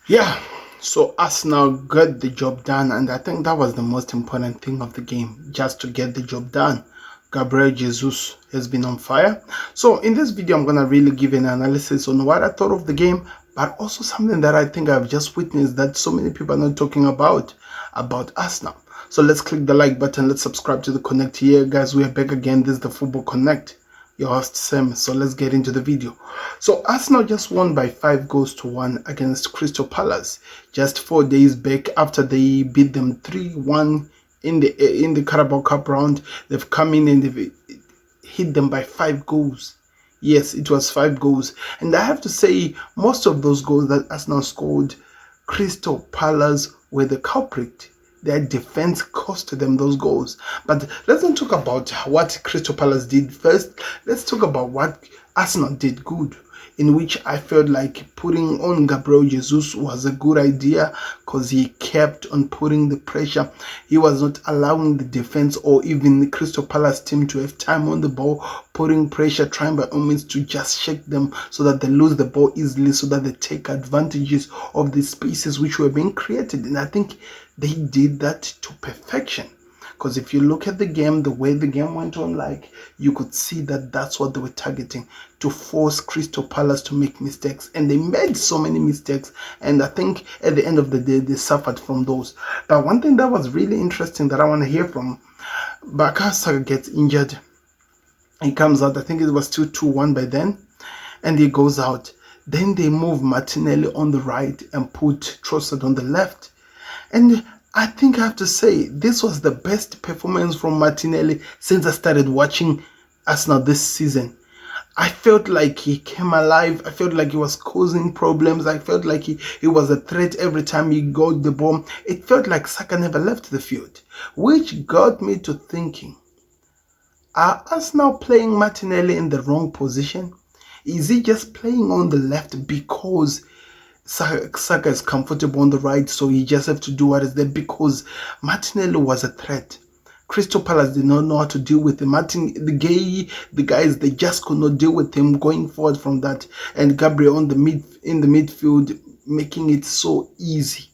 Yeah, so Arsenal got the job done, and I think that was the most important thing of the game, just to get the job done. Gabriel Jesus has been on fire. So in this video, I'm gonna really give an analysis on what I thought of the game, but also something that I think I've just witnessed that so many people are not talking about Arsenal. So let's click the like button. Let's subscribe to the Connect here, guys. We are back again. This is the Football Connect. Your host Sam. So let's get into the video. So Arsenal just won by 5 goals to 1 against Crystal Palace just 4 days back after they beat them 3-1 in the Carabao Cup round. They've come in and they've hit them by 5 goals. Yes, it was 5 goals, and I have to say most of those goals that Arsenal scored, Crystal Palace were the culprit. Their defense cost them those goals. But let's not talk about what Crystal Palace did first. Let's talk about what Arsenal did good, in which I felt like putting on Gabriel Jesus was a good idea because he kept on putting the pressure. He was not allowing the defense or even the Crystal Palace team to have time on the ball, putting pressure, trying by all means to just shake them so that they lose the ball easily, so that they take advantages of the spaces which were being created. And I think they did that to perfection. Because if you look at the game, the way the game went on, like, you could see that that's what they were targeting, to force Crystal Palace to make mistakes. And they made so many mistakes. And I think at the end of the day, they suffered from those. But one thing that was really interesting that I want to hear from, Bukayo Saka gets injured. He comes out, I think it was 2-1 by then. And he goes out. Then they move Martinelli on the right and put Trossard on the left. And I think I have to say, this was the best performance from Martinelli since I started watching Arsenal this season. I felt like he came alive. I felt like he was causing problems. I felt like he was a threat every time he got the ball. It felt like Saka never left the field, which got me to thinking, are Arsenal playing Martinelli in the wrong position? Is he just playing on the left because Saka is comfortable on the right, so he just have to do what is there? Because Martinelli was a threat. Crystal Palace did not know how to deal with him. The guys, they just could not deal with him going forward from that. And Gabriel in the midfield, making it so easy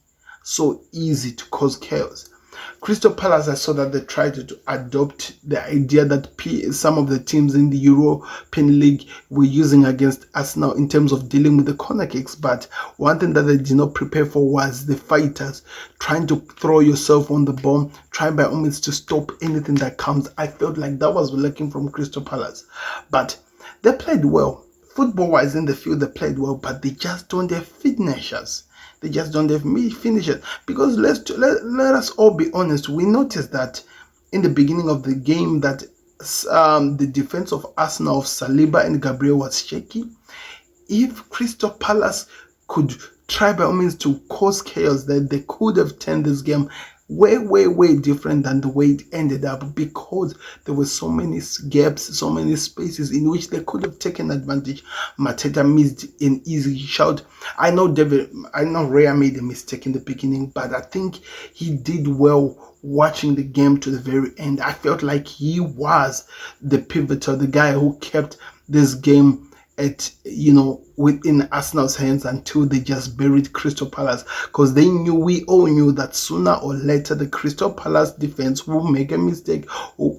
to cause chaos. Crystal Palace, I saw that they tried to adopt the idea that some of the teams in the European League were using against Arsenal in terms of dealing with the corner kicks. But one thing that they did not prepare for was the fighters, trying to throw yourself on the ball, trying by all means to stop anything that comes. I felt like that was lacking from Crystal Palace. But they played well. Football-wise in the field, they played well, but they just don't have finishers. They just don't have finishers. Because let us all be honest. We noticed that in the beginning of the game that the defense of Arsenal, of Saliba and Gabriel, was shaky. If Crystal Palace could try by all means to cause chaos, that they could have turned this game way different than the way it ended up, because there were so many gaps, so many spaces in which they could have taken advantage. Mateta missed an easy shot. I know Raya made a mistake in the beginning, but I think he did well watching the game to the very end. I felt like he was the pivotal, the guy who kept this game within Arsenal's hands until they just buried Crystal Palace, because we all knew that sooner or later the Crystal Palace defense will make a mistake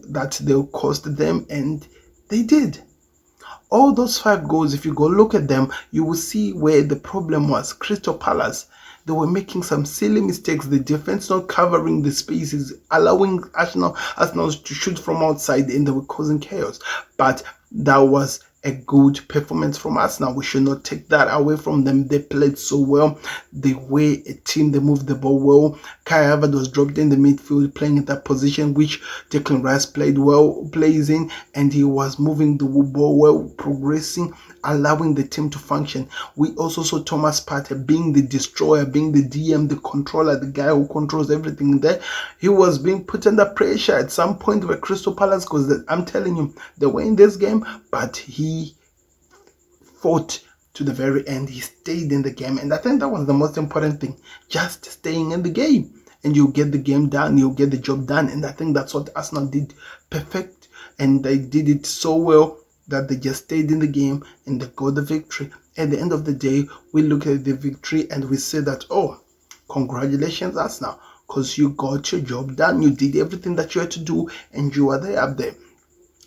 that they'll cost them, and they did. All those 5 goals, if you go look at them, you will see where the problem was. Crystal Palace, they were making some silly mistakes. The defense not covering the spaces, allowing Arsenal to shoot from outside, and they were causing chaos. But that was a good performance from Arsenal. We should not take that away from them. They played so well. They were a team. They moved the ball well. Kai Havertz was dropped in the midfield, playing in that position which Declan Rice plays in, and he was moving the ball well, progressing, allowing the team to function. We also saw Thomas Partey being the destroyer, being the DM, the controller, the guy who controls everything there. He was being put under pressure at some point with Crystal Palace, because I'm telling you, they were in this game, but he fought to the very end. He stayed in the game, and I think that was the most important thing, just staying in the game, and you get the game done, you get the job done. And I think that's what Arsenal did perfect, and they did it so well that they just stayed in the game and they got the victory. at the end of the day, we look at the victory and we say that, oh, congratulations Arsenal, because you got your job done. You did everything that you had to do and you are there up there,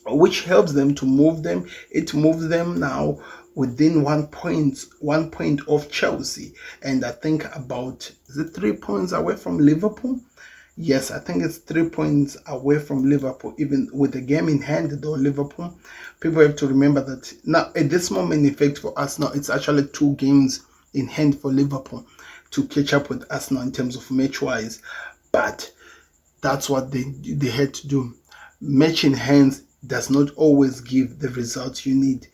which helps them to move them. It moves them now within 1 point of Chelsea, and I think about, is it 3 points away from Liverpool? Yes, I think it's 3 points away from Liverpool, even with the game in hand, though. Liverpool, people have to remember that now at this moment, in fact, for Arsenal, it's actually 2 games in hand for Liverpool to catch up with Arsenal in terms of match-wise. But that's what they had to do. Match in hands does not always give the results you need.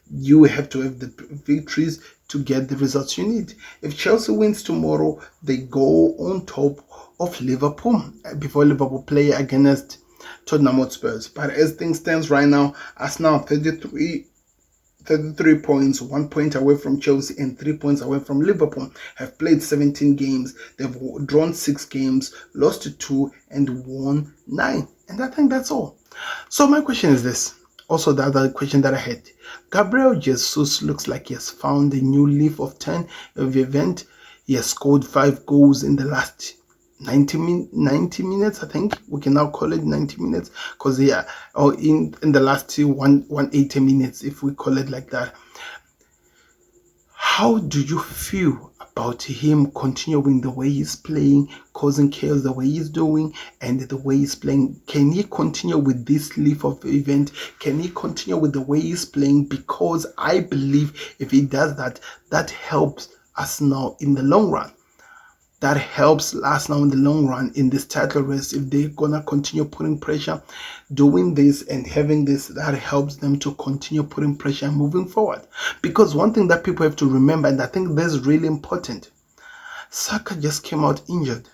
You have to have the victories to get the results you need. If Chelsea wins tomorrow, they go on top of Liverpool before Liverpool play against Tottenham Hotspur. But as things stands right now, Arsenal 33 points, 1 point away from Chelsea and 3 points away from Liverpool, have played 17 games. They've drawn 6 games, lost 2 and won 9. And I think that's all. So my question is this. Also, the other question that I had, Gabriel Jesus looks like he has found a new leaf of 10 of the event. He has scored 5 goals in the last 90 minutes. I think we can now call it 90 minutes, because in the last 180 minutes, if we call it like that. How do you feel about him continuing the way he's playing, causing chaos the way he's doing, and the way he's playing? Can he continue with this leaf of event? Can he continue with the way he's playing? Because I believe if he does that, that helps us now in the long run. That helps us now in the long run in this title race. If they're gonna continue putting pressure, doing this and having this, that helps them to continue putting pressure and moving forward. Because one thing that people have to remember, and I think that's really important, Saka just came out injured.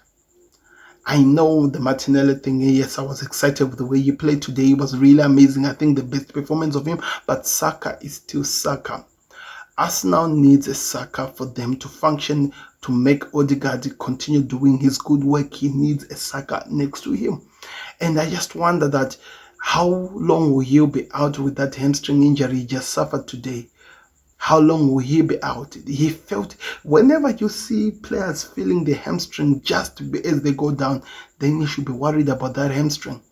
I know the Martinelli thing, yes, I was excited with the way he played today. It was really amazing. I think the best performance of him, but Saka is still Saka. Arsenal needs a Saka for them to function, to make Odegaard continue doing his good work. He needs a Saka next to him. And I just wonder that how long will he be out with that hamstring injury he just suffered today? How long will he be out? He felt, whenever you see players feeling the hamstring just as they go down, then you should be worried about that hamstring.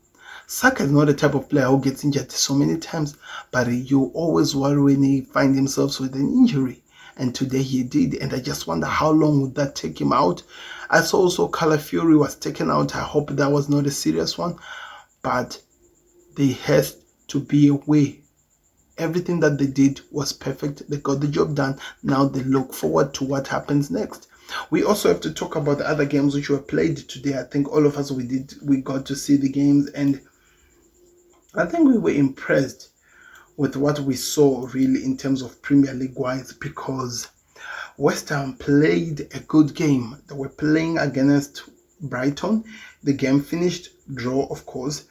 Saka is not the type of player who gets injured so many times, but you always worry when he finds himself with an injury. And today he did, and I just wonder how long would that take him out. I saw also Calafiori was taken out. I hope that was not a serious one, but there has to be a way. Everything that they did was perfect. They got the job done. Now they look forward to what happens next. We also have to talk about the other games which were played today. I think all of us, we got to see the games, and I think we were impressed with what we saw really in terms of Premier League wise, because West Ham played a good game. They were playing against Brighton. The game finished draw, of course,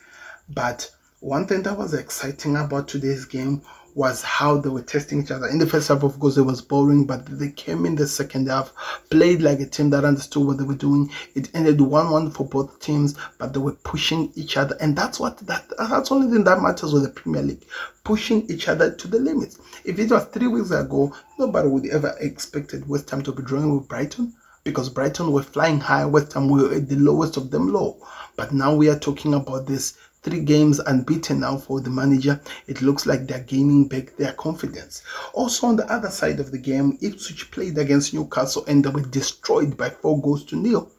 but one thing that was exciting about today's game was how they were testing each other. In the first half, of course, it was boring, but they came in the second half, played like a team that understood what they were doing. It ended 1-1 for both teams, but they were pushing each other, and that's the only thing that matters with the Premier League, pushing each other to the limits. If it was 3 weeks ago, nobody would ever expected West Ham to be drawing with Brighton, because Brighton were flying high, West Ham were at the lowest of them low. But now we are talking about this 3 games unbeaten now for the manager. It looks like they're gaining back their confidence. Also on the other side of the game, Ipswich played against Newcastle and they were destroyed by 4-0.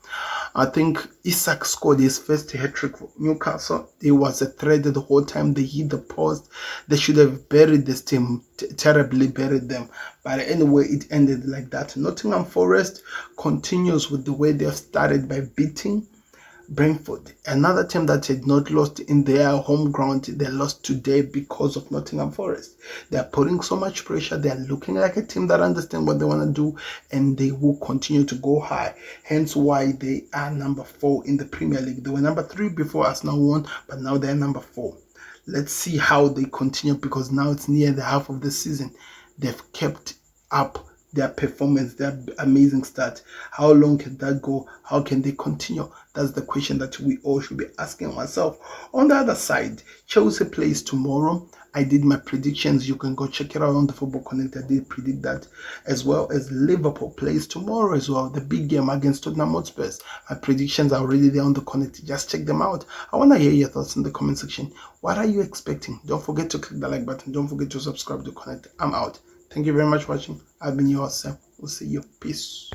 I think Isak scored his first hat-trick for Newcastle. There was a threat the whole time. They hit the post. They should have buried this team, terribly buried them. But anyway, it ended like that. Nottingham Forest continues with the way they have started by beating Brentford, another team that had not lost in their home ground. They lost today because of Nottingham Forest. They are putting so much pressure. They are looking like a team that understands what they want to do, and they will continue to go high. Hence why they are number 4 in the Premier League. They were number 3 before Arsenal won, but now they are number 4. Let's see how they continue, because now it's near the half of the season. They've kept up their performance, their amazing start. How long can that go? How can they continue? That's the question that we all should be asking ourselves. On the other side, Chelsea plays tomorrow. I did my predictions. You can go check it out on the Football Connect. I did predict that, as well as Liverpool plays tomorrow as well. The big game against Tottenham Hotspur. My predictions are already there on the Connect. Just check them out. I want to hear your thoughts in the comment section. What are you expecting? Don't forget to click the like button. Don't forget to subscribe to Connect. I'm out. Thank you very much for watching. I've been your host, Sam. We'll see you. Peace.